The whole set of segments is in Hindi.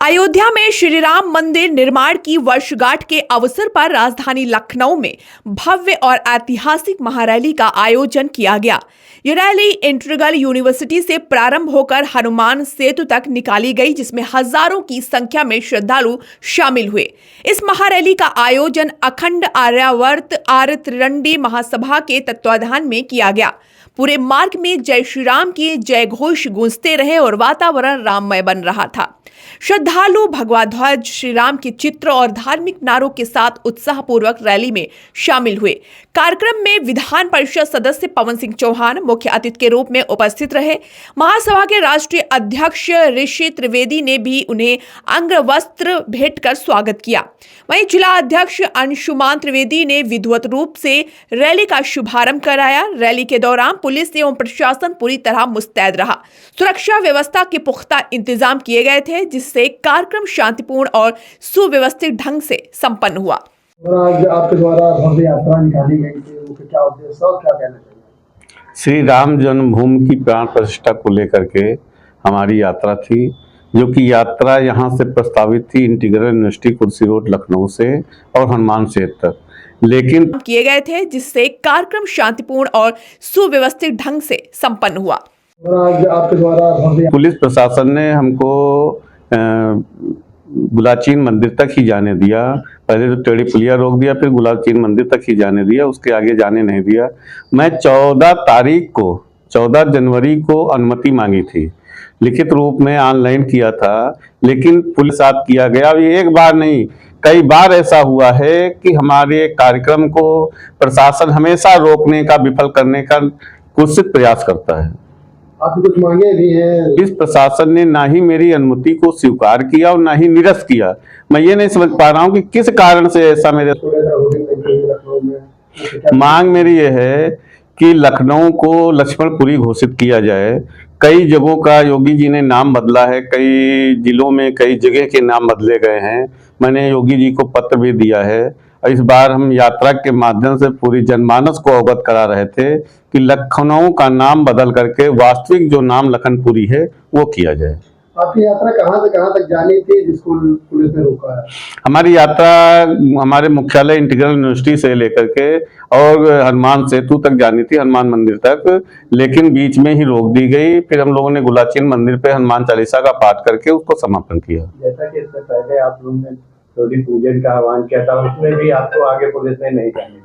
अयोध्या में श्री राम मंदिर निर्माण की वर्षगांठ के अवसर पर राजधानी लखनऊ में भव्य और ऐतिहासिक महारैली का आयोजन किया गया। ये रैली इंटीग्रल यूनिवर्सिटी से प्रारंभ होकर हनुमान सेतु तक निकाली गई, जिसमें हजारों की संख्या में श्रद्धालु शामिल हुए। इस महारैली का आयोजन अखंड आर्यावर्त आर्य त्रिरंडी महासभा के तत्वाधान में किया गया। पूरे मार्ग में जय श्री राम के जय घोष गूंजते रहे और वातावरण राममय बन रहा था। श्रद्धालु भगवा ध्वज, श्री राम के चित्र और धार्मिक नारों के साथ उत्साहपूर्वक रैली में शामिल हुए। कार्यक्रम में विधान परिषद सदस्य पवन सिंह चौहान मुख्य अतिथि के रूप में उपस्थित रहे। महासभा के राष्ट्रीय अध्यक्ष ऋषि त्रिवेदी ने भी उन्हें अंगवस्त्र भेंट कर स्वागत किया। वहीं जिला अध्यक्ष अंशुमान त्रिवेदी ने विधिवत रूप से रैली का शुभारंभ कराया। रैली के दौरान पुलिस एवं प्रशासन पूरी तरह मुस्तैद रहा। सुरक्षा व्यवस्था के पुख्ता इंतजाम किए गए थे, जिससे कार्यक्रम शांतिपूर्ण और सुव्यवस्थित ढंग से संपन्न हुआ। आज आपके द्वारा भव्य यात्रा निकाली गई थी, उनके क्या उद्देश्य और क्या कहना चाहिए? श्री राम जन्मभूमि की प्राण प्रतिष्ठा को लेकर के हमारी यात्रा थी, जो कि यात्रा यहाँ से प्रस्तावित थी इंटीग्रल यूनिवर्सिटी कुर्सी रोड लखनऊ से और हनुमान सेतु तक, लेकिन किए गए थे, जिससे कार्यक्रम शांतिपूर्ण और सुव्यवस्थित ढंग से संपन्न हुआ। आज आपके द्वारा पुलिस प्रशासन ने हमको गुलाचीन मंदिर तक ही जाने दिया। पहले तो टेढ़ी पुलिया रोक दिया, फिर गुलाचीन मंदिर तक ही जाने दिया, उसके आगे जाने नहीं दिया। मैं 14 जनवरी को अनुमति मांगी थी, लिखित रूप में ऑनलाइन किया था, लेकिन पुलिस साथ किया गया। ये एक बार नहीं, कई बार ऐसा हुआ है कि हमारे कार्यक्रम को प्रशासन हमेशा रोकने का, विफल करने का कुत्सित प्रयास करता है। आपकी कुछ मांगे भी हैं? इस प्रशासन ने ना ही मेरी अनुमति को स्वीकार किया और ना ही निरस्त किया। मैं ये नहीं समझ पा रहा हूँ कि किस कारण से ऐसा मेरे मांग मेरी ये है कि लखनऊ को लक्ष्मणपुरी घोषित किया जाए। कई जगहों का योगी जी ने नाम बदला है, कई जिलों में कई जगह के नाम बदले गए हैं। मैंने योगी जी को पत्र भी दिया है। इस बार हम यात्रा के माध्यम से पूरी जनमानस को अवगत करा रहे थे कि लखनऊ का नाम बदल करके वास्तविक जो नाम लखनपुरी है वो किया जाए। आपकी यात्रा कहाँ से कहाँ तक जानी थी जिसको पुलिस ने रोका है? हमारी यात्रा हमारे मुख्यालय इंटीग्रल यूनिवर्सिटी से लेकर के और हनुमान सेतु तक जानी थी, हनुमान मंदिर तक, लेकिन बीच में ही रोक दी गई। फिर हम लोगों ने गुलाचीन मंदिर पे हनुमान चालीसा का पाठ करके उसको समापन किया। जैसा कि इससे पहले आप लोगों ने थोड़ी पूजन का आह्वान किया था, उसमें भी आपको आगे पुलिस ने नहीं जाने दिया।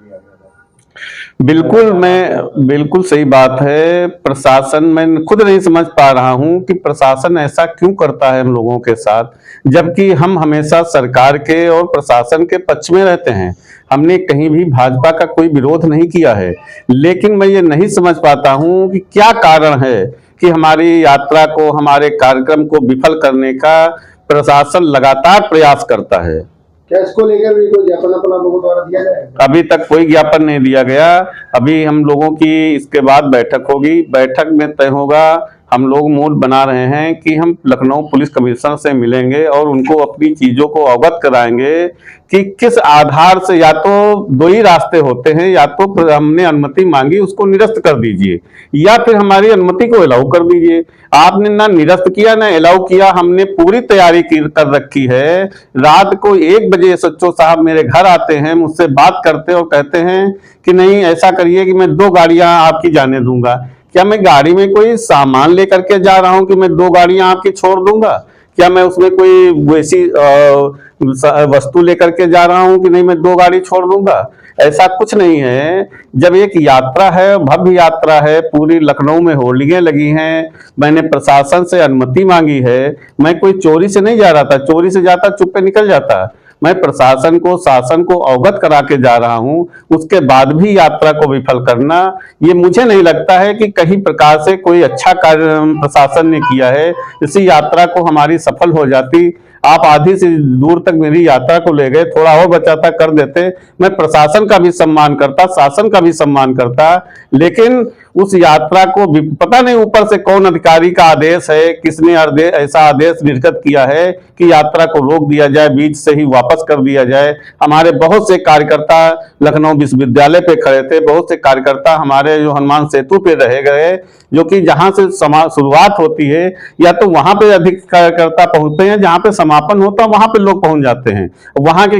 बिल्कुल सही बात है। प्रशासन, मैं खुद नहीं समझ पा रहा हूं कि प्रशासन ऐसा क्यों करता है हम लोगों के साथ, जबकि हम हमेशा सरकार के और प्रशासन के पक्ष में रहते हैं। हमने कहीं भी भाजपा का कोई विरोध नहीं किया है, लेकिन मैं ये नहीं समझ पाता हूं कि क्या कारण है कि हमारी यात्रा को, हमारे कार्यक्रम को विफल करने का प्रशासन लगातार प्रयास करता है। क्या इसको लेकर भी कोई ज्ञापन अपना लोगों द्वारा दिया जाएगा? अभी तक कोई ज्ञापन नहीं दिया गया। अभी हम लोगों की इसके बाद बैठक होगी, बैठक में तय होगा। हम लोग मूड बना रहे हैं कि हम लखनऊ पुलिस कमिश्नर से मिलेंगे और उनको अपनी चीजों को अवगत कराएंगे कि किस आधार से, या तो दो ही रास्ते होते हैं, या तो हमने अनुमति मांगी उसको निरस्त कर दीजिए, या फिर हमारी अनुमति को अलाउ कर दीजिए। आपने ना निरस्त किया ना अलाउ किया। हमने पूरी तैयारी कर रखी है। रात को 1 बजे एसएचओ साहब मेरे घर आते हैं, मुझसे बात करते और कहते हैं कि नहीं ऐसा करिए कि मैं 2 गाड़ियां आपकी जाने दूंगा। क्या मैं गाड़ी में कोई सामान लेकर के जा रहा हूं कि मैं 2 गाड़ियां आपकी छोड़ दूंगा? क्या मैं उसमें कोई वैसी वस्तु लेकर के जा रहा हूं कि नहीं मैं 2 गाड़ी छोड़ दूंगा? ऐसा कुछ नहीं है। जब एक यात्रा है, भव्य यात्रा है, पूरी लखनऊ में होर्डिंगें लगी हैं, मैंने प्रशासन से अनुमति मांगी है। मैं कोई चोरी से नहीं जा रहा था, चोरी से जाता चुप पे निकल जाता। मैं प्रशासन को, शासन को अवगत करा के जा रहा हूं, उसके बाद भी यात्रा को विफल करना, ये मुझे नहीं लगता है कि कहीं प्रकार से कोई अच्छा कार्य प्रशासन ने किया है। इसी यात्रा को हमारी सफल हो जाती। आप आधी से दूर तक मेरी यात्रा को ले गए, थोड़ा और बचाता कर देते। मैं प्रशासन का भी सम्मान करता, शासन का भी सम्मान करता, लेकिन उस यात्रा को पता नहीं ऊपर से कौन अधिकारी का आदेश है, किसने ऐसा आदेश निर्गत किया है कि यात्रा को रोक दिया जाए, बीच से ही वापस कर दिया जाए। हमारे बहुत से कार्यकर्ता लखनऊ विश्वविद्यालय पे खड़े थे, बहुत से कार्यकर्ता हमारे जो हनुमान सेतु पे रह गए, जो कि जहां से शुरुआत होती है या तो वहां पे अधिक कार्यकर्ता पहुंचते हैं, जहां पे समापन होता है वहां पे लोग पहुंच जाते हैं। वहां के